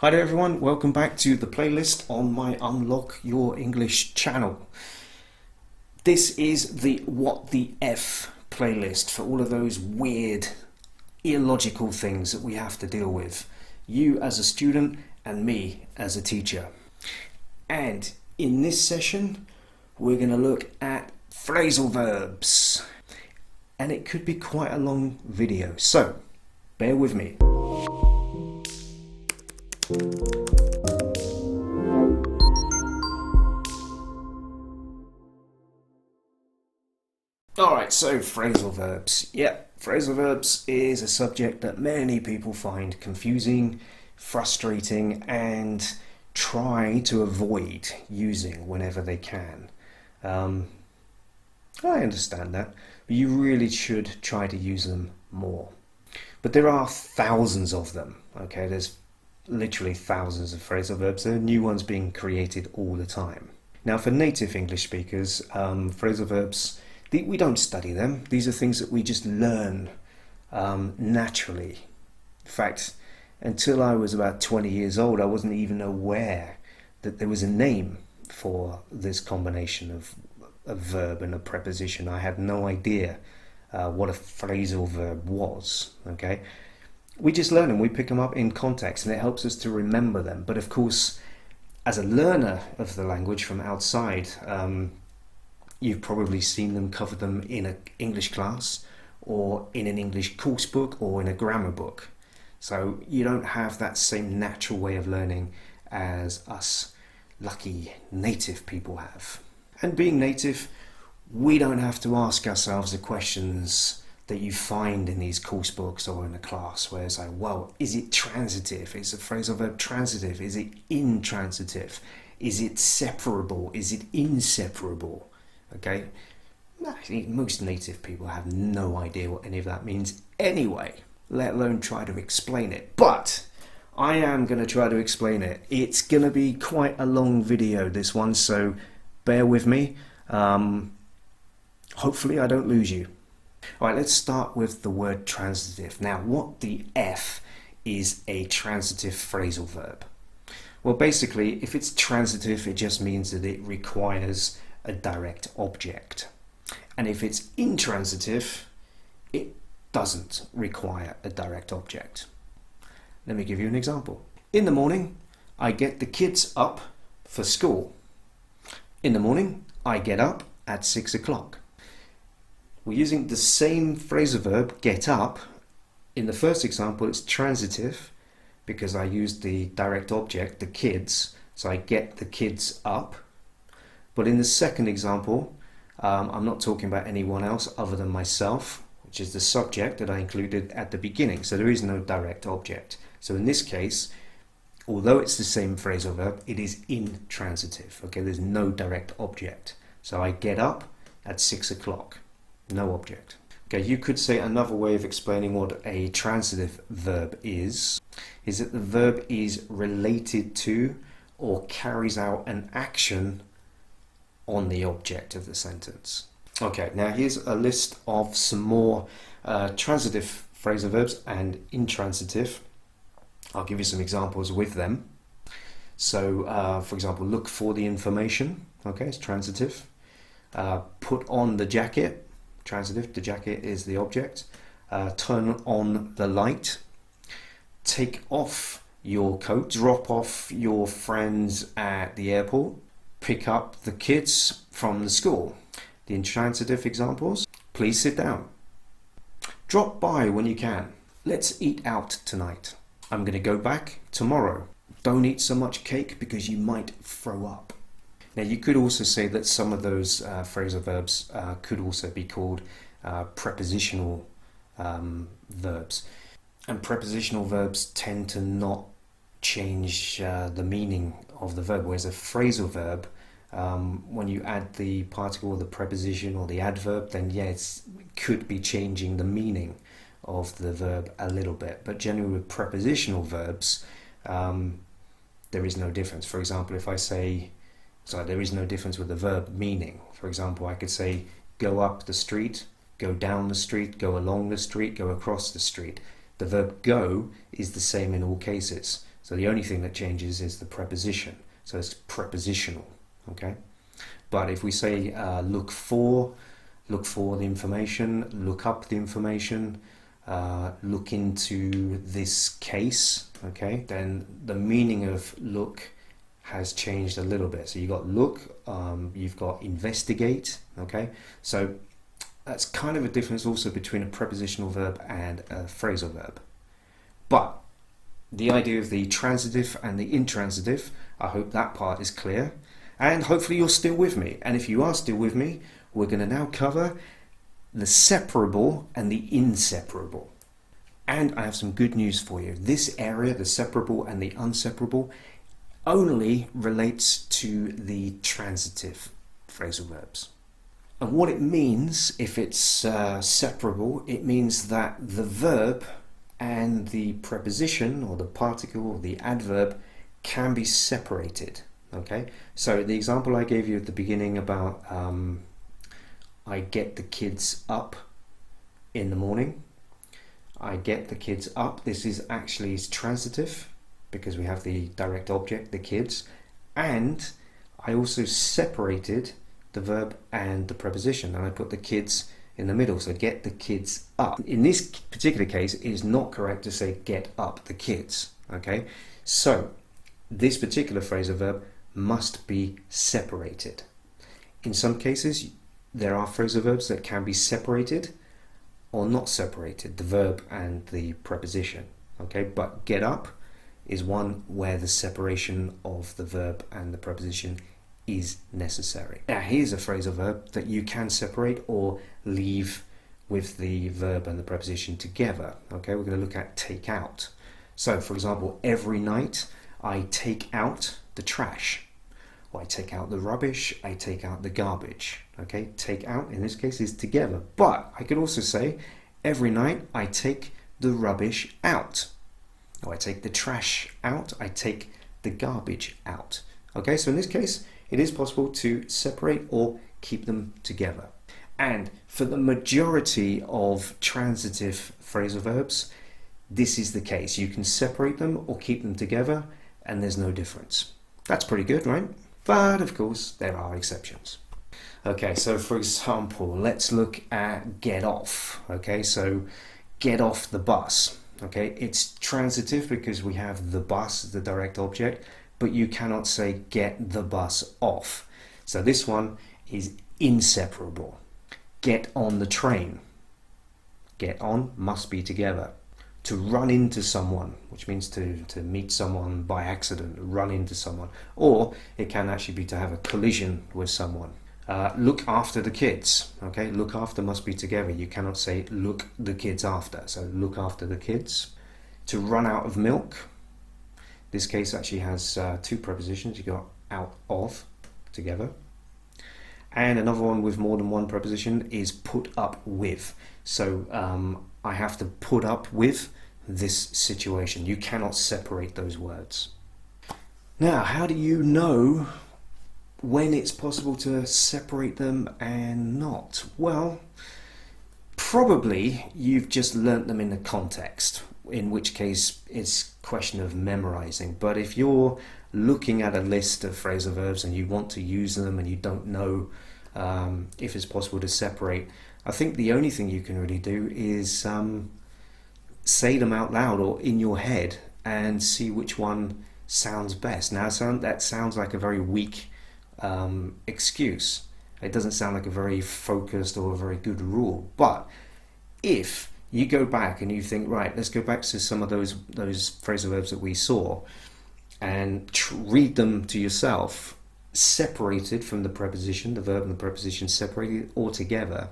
Hi there everyone, welcome back to the playlist on my Unlock Your English channel. This is the What the F playlist for all of those weird, illogical things that we have to deal with. You as a student and me as a teacher. And in this session, we're going to look at phrasal verbs. And it could be quite a long video, so bear with me. Alright, so phrasal verbs. Phrasal verbs is a subject that many people find confusing, frustrating, and try to avoid using whenever they can. I understand that, but you really should try to use them more. But there are thousands of them, okay? There's literally thousands of phrasal verbs. There are new ones being created all the time. Now, for native English speakers, phrasal verbs, we don't study them. These are things that we just learn naturally. In fact, until I was about 20 years old, I wasn't even aware that there was a name for this combination of a verb and a preposition. I had no idea what a phrasal verb was, okay? We just learn them, we pick them up in context, and it helps us to remember them. But of course, as a learner of the language from outside, you've probably seen them, covered them in an English class, or in an English course book, or in a grammar book. So you don't have that same natural way of learning as us lucky native people have. And being native, we don't have to ask ourselves the questions that you find in these course books or in a class where it's like, well, is it transitive? Is the phrasal verb transitive? Is it intransitive? Is it separable? Is it inseparable? Okay, most native people have no idea what any of that means anyway, let alone try to explain it. But I am going to try to explain it. It's going to be quite a long video, this one, so bear with me. Hopefully I don't lose you. Alright, let's start with the word transitive. Now, what the F is a transitive phrasal verb? Well, basically, if it's transitive, it just means that it requires a direct object. And if it's intransitive, it doesn't require a direct object. Let me give you an example. In the morning, I get the kids up for school. In the morning, I get up at 6 o'clock. We're using the same phrasal verb, get up. In the first example, it's transitive because I used the direct object, the kids, so I get the kids up. But in the second example, I'm not talking about anyone else other than myself, which is the subject that I included at the beginning, so there is no direct object. So in this case, although it's the same phrasal verb, it is intransitive, okay? There's no direct object. So I get up at 6 o'clock. No object. Okay, you could say another way of explaining what a transitive verb is that the verb is related to or carries out an action on the object of the sentence. Okay, now here's a list of some more transitive phrasal verbs and intransitive. I'll give you some examples with them. So, for example, look for the information. Okay, it's transitive. Put on the jacket. Transitive, the jacket is the object. Turn on the light. Take off your coat. Drop off your friends at the airport. Pick up the kids from the school. The intransitive examples: please sit down. Drop by when you can. Let's eat out tonight. I'm going to go back tomorrow. Don't eat so much cake because you might throw up. Now, you could also say that some of those phrasal verbs could also be called prepositional verbs. And prepositional verbs tend to not change the meaning of the verb, whereas a phrasal verb, when you add the particle or the preposition or the adverb, then yes, it could be changing the meaning of the verb a little bit. But generally with prepositional verbs, there is no difference. For example, if I say, there is no difference with the verb meaning. For example, I could say go up the street, go down the street, go along the street, go across the street. The verb go is the same in all cases. So the only thing that changes is the preposition. So it's prepositional, okay? But if we say look for the information, look up the information, look into this case, okay, then the meaning of look has changed a little bit. So you've got look, you've got investigate, okay? So that's kind of a difference also between a prepositional verb and a phrasal verb. But the idea of the transitive and the intransitive, I hope that part is clear. And hopefully you're still with me. And if you are still with me, we're going to now cover the separable and the inseparable. And I have some good news for you. This area, the separable and the inseparable, only relates to the transitive phrasal verbs. And what it means, if it's separable, it means that the verb and the preposition or the particle or the adverb can be separated. Okay, so the example I gave you at the beginning about I get the kids up in the morning. I get the kids up. This is actually transitive because we have the direct object, the kids, and I also separated the verb and the preposition, and I put the kids in the middle, so get the kids up. In this particular case, it is not correct to say get up the kids, okay? So this particular phrasal verb must be separated. In some cases, there are phrasal verbs that can be separated or not separated, the verb and the preposition, okay? But get up is one where the separation of the verb and the preposition is necessary. Now here's a phrasal verb that you can separate or leave with the verb and the preposition together. Okay, we're going to look at take out. So for example, every night I take out the trash, or I take out the rubbish, I take out the garbage. Okay, take out in this case is together, but I could also say every night I take the rubbish out, or I take the trash out, I take the garbage out. Okay, so in this case it is possible to separate or keep them together. And for the majority of transitive phrasal verbs, this is the case. You can separate them or keep them together, and there's no difference. That's pretty good, right? But of course, there are exceptions. Okay, so for example, let's look at get off. Okay, so get off the bus. Okay, it's transitive because we have the bus, the direct object, but you cannot say get the bus off. So this one is inseparable. Get on the train. Get on must be together. To run into someone, which means to meet someone by accident, run into someone. Or it can actually be to have a collision with someone. Look after the kids. Okay, look after must be together. You cannot say look the kids after. So look after the kids. To run out of milk. This case actually has two prepositions. You got out of together. And another one with more than one preposition is put up with. So I have to put up with this situation. You cannot separate those words. Now, how do you know when it's possible to separate them and not? Well, probably you've just learnt them in the context, in which case it's a question of memorizing. But if you're looking at a list of phrasal verbs and you want to use them and you don't know if it's possible to separate, I think the only thing you can really do is say them out loud or in your head and see which one sounds best. Now that sounds like a very weak excuse. It doesn't sound like a very focused or a very good rule. But if you go back and you think, right, let's go back to some of those phrasal verbs that we saw and read them to yourself, separated from the preposition, the verb and the preposition separated all together,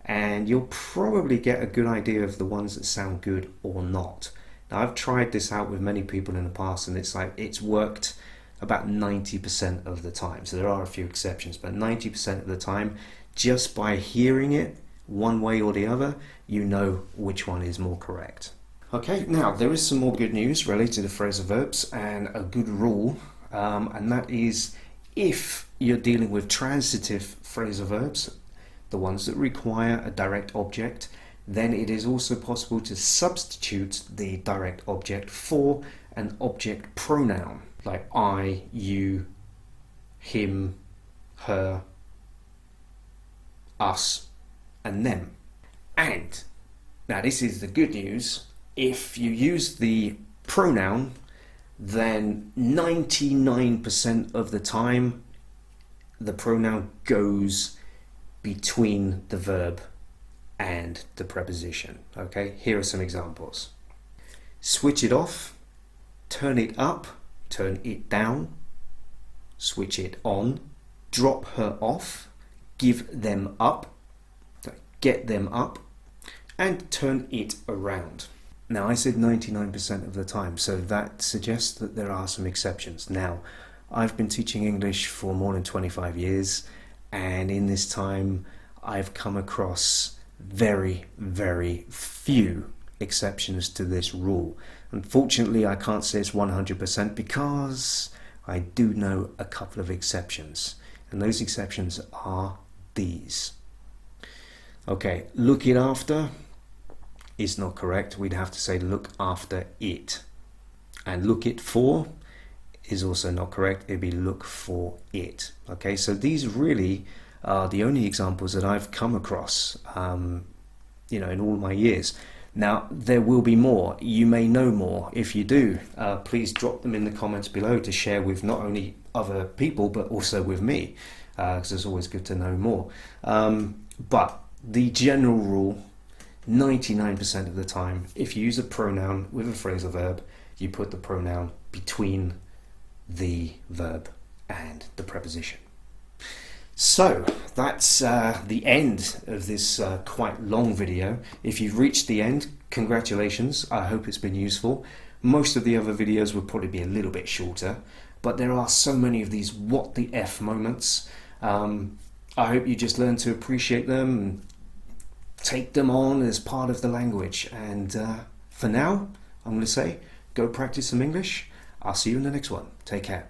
and you'll probably get a good idea of the ones that sound good or not. Now I've tried this out with many people in the past and it's worked about 90% of the time. So there are a few exceptions, but 90% of the time, just by hearing it one way or the other, you know which one is more correct. Okay, now there is some more good news related to phrasal verbs and a good rule, and that is if you're dealing with transitive phrasal verbs, the ones that require a direct object, then it is also possible to substitute the direct object for an object pronoun, like I, you, him, her, us, and them. And now this is the good news. If you use the pronoun, then 99% of the time the pronoun goes between the verb and the preposition. Okay, here are some examples. Switch it off, turn it up, turn it down, switch it on, drop her off, give them up, get them up, and turn it around. Now, I said 99% of the time, so that suggests that there are some exceptions. Now, I've been teaching English for more than 25 years, and in this time I've come across very, very few exceptions to this rule. Unfortunately, I can't say it's 100% because I do know a couple of exceptions, and those exceptions are these. Okay, look it after is not correct. We'd have to say look after it. And look it for is also not correct. It'd be look for it. Okay, so these really are the only examples that I've come across, in all my years. Now, there will be more. You may know more. If you do, please drop them in the comments below to share with not only other people, but also with me, because it's always good to know more. But the general rule, 99% of the time, if you use a pronoun with a phrasal verb, you put the pronoun between the verb and the preposition. So that's the end of this quite long video. If you've reached the end, congratulations. I hope it's been useful. Most of the other videos will probably be a little bit shorter, but there are so many of these what the F moments. I hope you just learn to appreciate them and take them on as part of the language. And for now, I'm going to say, go practice some English. I'll see you in the next one. Take care.